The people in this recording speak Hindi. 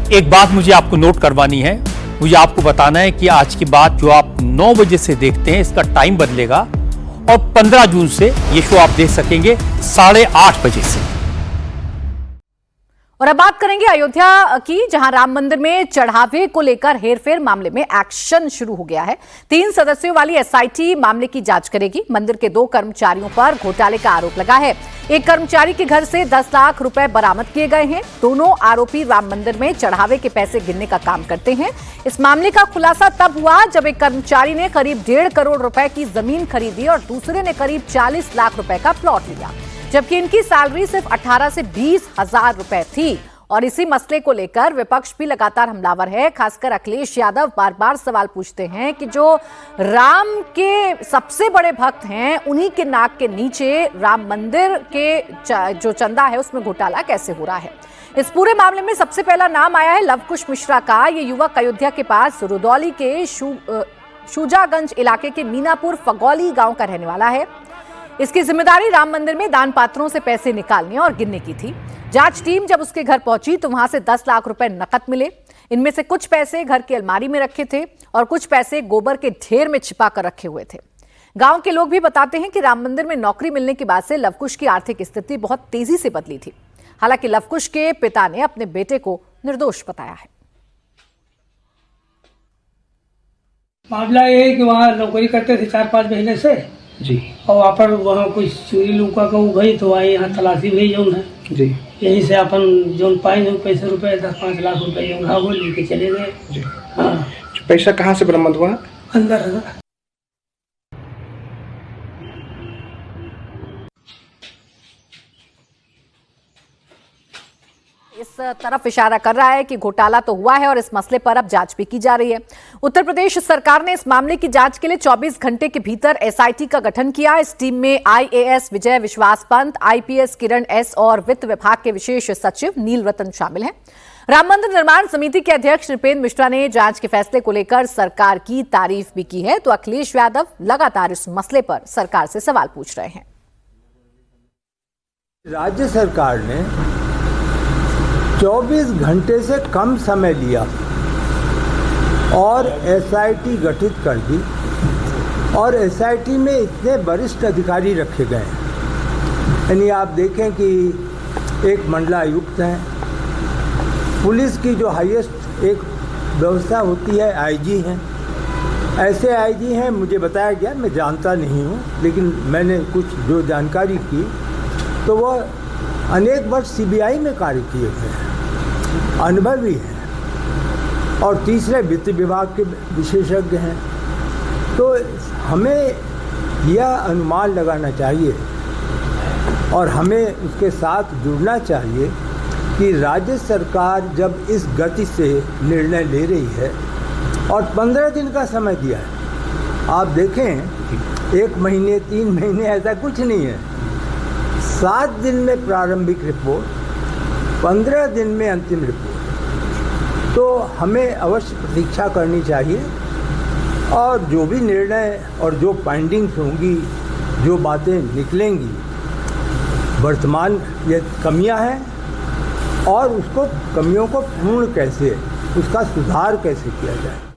एक बात मुझे आपको नोट करवानी है, मुझे आपको बताना है कि आज की बात जो आप 9 बजे से देखते हैं इसका टाइम बदलेगा और 15 जून से ये शो आप देख सकेंगे 8:30 बजे से। और अब बात करेंगे अयोध्या की, जहां राम मंदिर में चढ़ावे को लेकर हेरफेर मामले में एक्शन शुरू हो गया है। 3 सदस्यों वाली एसआईटी मामले की जांच करेगी। मंदिर के 2 कर्मचारियों पर घोटाले का आरोप लगा है। एक कर्मचारी के घर से 10 लाख रुपए बरामद किए गए हैं। दोनों आरोपी राम मंदिर में चढ़ावे के पैसे गिनने का काम करते हैं। इस मामले का खुलासा तब हुआ जब एक कर्मचारी ने करीब 1.5 करोड़ रुपए की जमीन खरीदी और दूसरे ने करीब 40 लाख रुपए का प्लॉट लिया, जबकि इनकी सैलरी सिर्फ 18 से 20 हजार रुपए थी। और इसी मसले को लेकर विपक्ष भी लगातार हमलावर है। खासकर अखिलेश यादव बार बार सवाल पूछते हैं कि जो राम के सबसे बड़े भक्त हैं, उन्हीं के नाक के नीचे राम मंदिर के जो चंदा है उसमें घोटाला कैसे हो रहा है। इस पूरे मामले में सबसे पहला नाम आया है लवकुश मिश्रा का। ये युवक अयोध्या के पास रुदौली के शुजागंज इलाके के मीनापुर फगौली गांव का रहने वाला है। इसकी जिम्मेदारी राम मंदिर में दान पात्रों से पैसे निकालने और गिनने की थी। जांच टीम जब उसके घर पहुंची तो वहां से 10 लाख रुपए नकद मिले। इनमें से कुछ पैसे घर की अलमारी में रखे थे और कुछ पैसे गोबर के ढेर में छिपा कर रखे हुए थे। गांव के लोग भी बताते हैं कि राम मंदिर में नौकरी मिलने के बाद से लवकुश की आर्थिक स्थिति बहुत तेजी से बदली थी। हालांकि लवकुश के पिता ने अपने बेटे को निर्दोष बताया है। मामला ये है कि वहाँ नौकरी करते थे 4-5 महीने से जी, और वहाँ पर वहाँ कोई चोरी लुका का गई तो वहाँ यहाँ तलाशी भी जौन है जी, यहीं से अपन जौन पाए जो पैसे रुपए 10-5 लाख रुपए जौन है वो लेके चले गए। जी। हाँ, पैसा कहाँ से बरामद हुआ? अंदर इस तरफ इशारा कर रहा है कि घोटाला तो हुआ है और इस मसले पर अब जांच भी की जा रही है। उत्तर प्रदेश सरकार ने इस मामले की जांच के लिए 24 घंटे के भीतर एसआईटी का गठन किया। इस टीम में आईएएस विजय विश्वास पंत, आईपीएस किरण एस और वित्त विभाग के विशेष सचिव नील रतन शामिल हैं। राम मंदिर निर्माण समिति के अध्यक्ष नृपेंद्र मिश्रा ने जांच के फैसले को लेकर सरकार की तारीफ भी की है, तो अखिलेश यादव लगातार इस मसले पर सरकार से सवाल पूछ रहे हैं। राज्य सरकार ने 24 घंटे से कम समय लिया और एसआईटी गठित कर दी और एसआईटी में इतने वरिष्ठ अधिकारी रखे गए हैं। यानी आप देखें कि एक मंडलायुक्त है, पुलिस की जो हाईएस्ट एक व्यवस्था होती है आईजी हैं, ऐसे आईजी हैं। मुझे बताया गया, मैं जानता नहीं हूँ, लेकिन मैंने कुछ जो जानकारी की तो वह अनेक वर्ष सीबीआई में कार्य किए हैं, अनुभवी हैं और तीसरे वित्त विभाग के विशेषज्ञ हैं। तो हमें यह अनुमान लगाना चाहिए और हमें उसके साथ जुड़ना चाहिए कि राज्य सरकार जब इस गति से निर्णय ले रही है और 15 दिन का समय दिया है। आप देखें 1 महीने 3 महीने ऐसा कुछ नहीं है। 7 दिन में प्रारंभिक रिपोर्ट, 15 दिन में अंतिम रिपोर्ट। तो हमें अवश्य प्रतीक्षा करनी चाहिए और जो भी निर्णय और जो फाइंडिंग्स होंगी, जो बातें निकलेंगी, वर्तमान ये कमियां हैं और उसको कमियों को पूर्ण कैसे, उसका सुधार कैसे किया जाए।